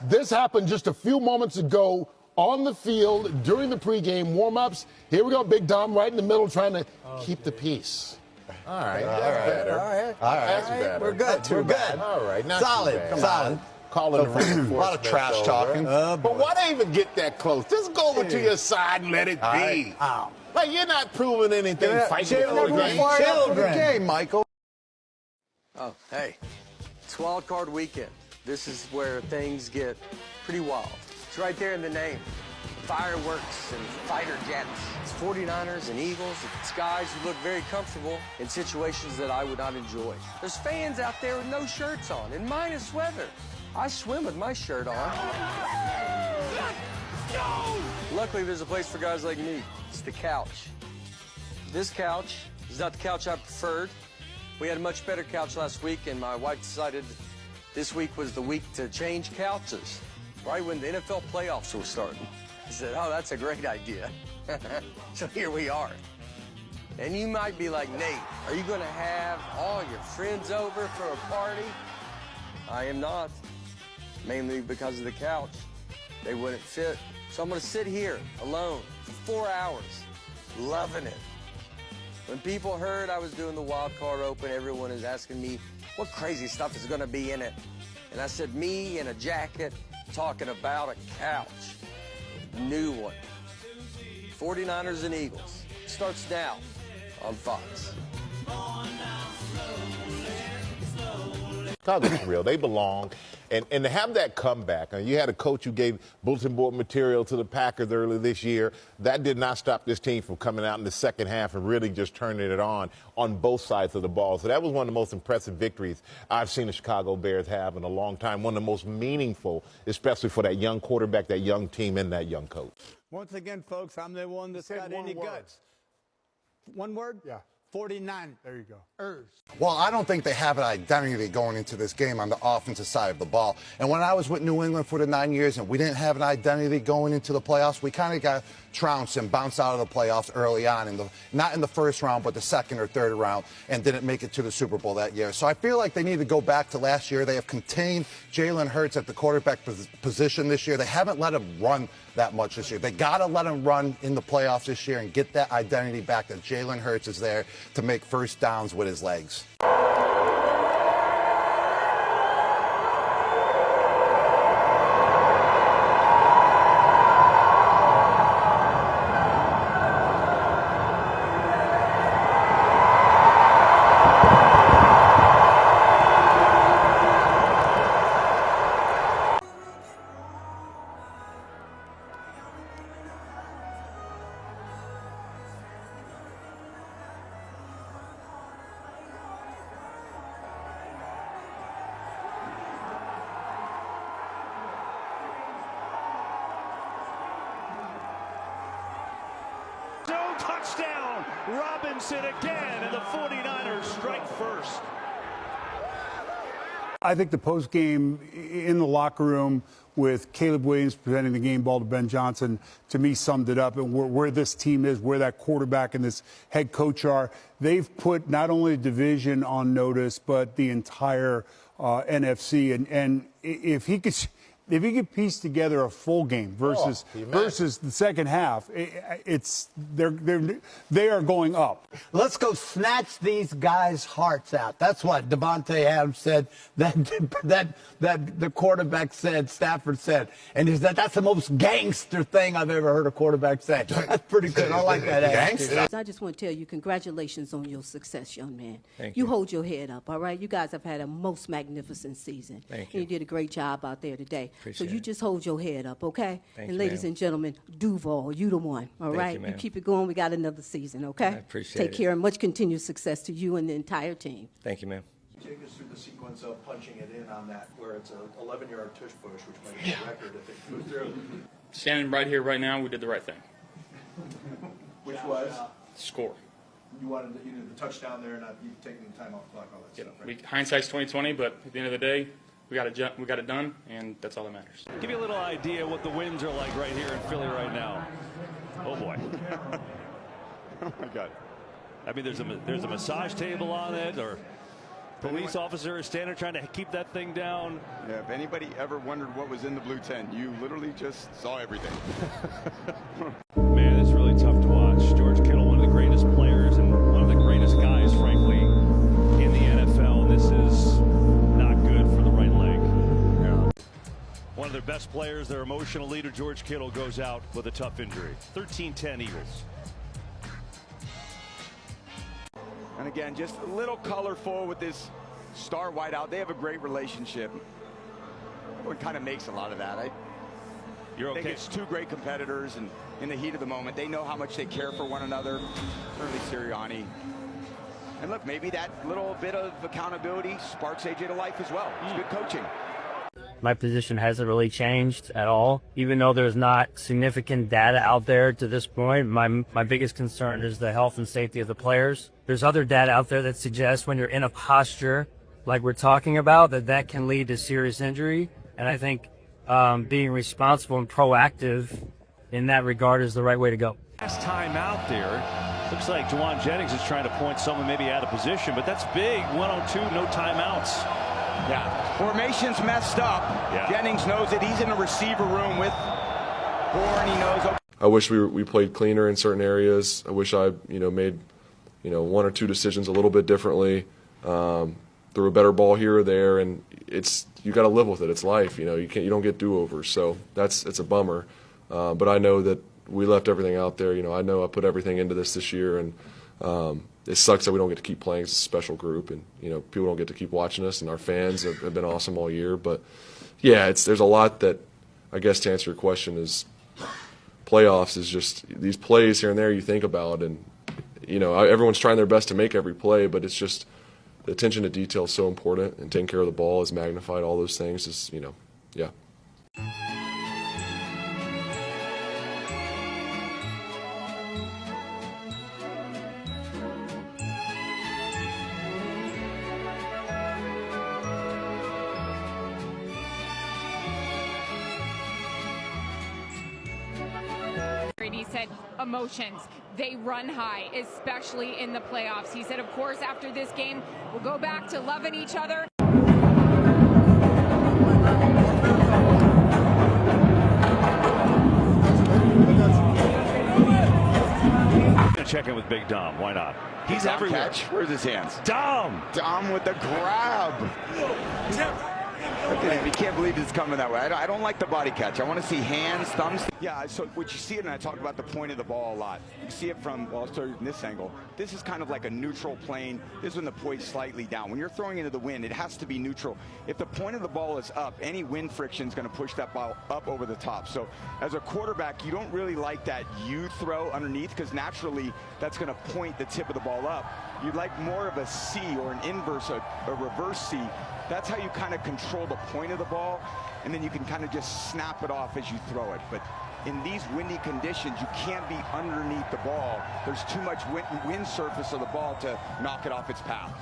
This happened just a few moments ago on the field during the pregame warm-ups. Here we go, Big Dom, right in the middle, trying to keep the peace. All right, that's better. All right, that's better. We're good. We're good. All right, not solid. too bad. Solid. Calling the A lot of trash talking. But why they even get that close? Just go over to your side and let it be. Ow. Like, you're not proving anything fighting before the game. For the game, Michael. Oh, hey, it's wild card weekend. This is where things get pretty wild. It's right there in the name. Fireworks and fighter jets. It's 49ers and Eagles. It's guys who look very comfortable in situations that I would not enjoy. There's fans out there with no shirts on and minus weather. I swim with my shirt on. Luckily, there's a place for guys like me. It's the couch. This couch is not the couch I preferred. We had a much better couch last week, and my wife decided this week was the week to change couches, right when the NFL playoffs were starting. I said, oh, that's a great idea. So here we are. And you might be like, Nate, are you going to have all your friends over for a party? I am not, mainly because of the couch. They wouldn't fit. So I'm going to sit here alone for 4 hours, loving it. When people heard I was doing the Wild Card Open, everyone is asking me what crazy stuff is going to be in it. And I said, me in a jacket talking about a couch. New one. 49ers and Eagles. Starts now on Fox. Chicago's real. They belong. And to have that comeback, you had a coach who gave bulletin board material to the Packers earlier this year. That did not stop this team from coming out in the second half and really just turning it on both sides of the ball. So that was one of the most impressive victories I've seen the Chicago Bears have in a long time. One of the most meaningful, especially for that young quarterback, that young team, and that young coach. Once again, folks, I'm the one that's got any guts. One word? Yeah. 49. There you go. Well, I don't think they have an identity going into this game on the offensive side of the ball. And when I was with New England for the 9 years and we didn't have an identity going into the playoffs, we kind of got trounced and bounced out of the playoffs early on, not in the first round, but the second or third round, and didn't make it to the Super Bowl that year. So I feel like they need to go back to last year. They have contained Jalen Hurts at the quarterback position this year. They haven't let him run that much this year. They got to let him run in the playoffs this year and get that identity back that Jalen Hurts is there to make first downs with his legs. Touchdown, Robinson again, and the 49ers strike first. I think the postgame in the locker room with Caleb Williams presenting the game ball to Ben Johnson, to me, summed it up. And where this team is, where that quarterback and this head coach are, they've put not only the division on notice, but the entire NFC. And if he could piece together a full game versus the second half, they are going up. Let's go snatch these guys' hearts out. That's what Devontae Adams said. That the quarterback said. Stafford said, and that's the most gangster thing I've ever heard a quarterback say. That's pretty good. I like that attitude. I just want to tell you, congratulations on your success, young man. Thank you. You hold your head up, all right? You guys have had a most magnificent season. Thank you. And you did a great job out there today. Appreciate so you it. just hold your head up, okay? Thank and you, ladies ma'am. and gentlemen, Duval, you the one, all right? you, ma'am. keep it going. We got another season, okay? I appreciate Take it. care and much continued success to you and the entire team. Thank you, ma'am. Take us through the sequence of punching it in on that, where it's an 11-yard tush push, which might be a record if it goes through. Standing right here, right now, we did the right thing. Which was? Score. You did the touchdown there, not you taking the time off the clock, all that stuff, right? Hindsight's 20/20, but at the end of the day, we got it done, and that's all that matters. Give you a little idea what the winds are like right here in Philly right now. Oh boy. Oh my God. I mean, there's a massage table on it, or Police officer is standing trying to keep that thing down. Yeah, if anybody ever wondered what was in the blue tent, you literally just saw everything. Man, it's really tough to watch. George Kittle, one of the greatest players and one of the greatest guys, frankly, in the NFL. And this is not good for the right leg. Yeah. One of their best players, their emotional leader, George Kittle, goes out with a tough injury. 13-10 Eagles. And again, just a little colorful with this star wideout. They have a great relationship. Everyone kind of makes a lot of that. You're okay. I think it's two great competitors, and in the heat of the moment, they know how much they care for one another. Certainly Sirianni. And look, maybe that little bit of accountability sparks AJ to life as well. It's good coaching. My position hasn't really changed at all. Even though there's not significant data out there to this point, my biggest concern is the health and safety of the players. There's other data out there that suggests when you're in a posture like we're talking about, that can lead to serious injury. And I think being responsible and proactive in that regard is the right way to go. Last time out there, looks like Juwan Jennings is trying to point someone maybe out of position, but that's big. 1-on-2, no timeouts. Yeah, formation's messed up. Yeah. Jennings knows it. He's in the receiver room with Bourne. He knows. I wish we played cleaner in certain areas. I wish I made one or two decisions a little bit differently. Threw a better ball here or there, and you got to live with it. It's life. You don't get do-overs, so it's a bummer. But I know that we left everything out there. I know I put everything into this year, and it sucks that we don't get to keep playing as a special group, and people don't get to keep watching us, and our fans have been awesome all year. But yeah, there's a lot that, I guess, to answer your question, is playoffs is just these plays here and there you think about, and everyone's trying their best to make every play, but it's just the attention to detail is so important, and taking care of the ball is magnified. All those things is yeah. He said emotions, they run high, especially in the playoffs. He said, of course, after this game, we'll go back to loving each other. Check in with Big Dom. Why not? He's Dom everywhere. Catch. Where's his hands? Dom with the grab. You can't believe it's coming that way. I don't like the body catch. I want to see hands, thumbs. Yeah, so what you see it, and I talk about the point of the ball a lot. You see it from, well, I'll start in this angle. This is kind of like a neutral plane. This is when the point's slightly down. When you're throwing into the wind, it has to be neutral. If the point of the ball is up, any wind friction is going to push that ball up over the top. So as a quarterback, you don't really like that U throw underneath, because naturally that's going to point the tip of the ball up. You'd like more of a C or an inverse, a reverse C. That's how you kind of control the point of the ball, and then you can kind of just snap it off as you throw it. But in these windy conditions, you can't be underneath the ball. There's too much wind surface of the ball to knock it off its path.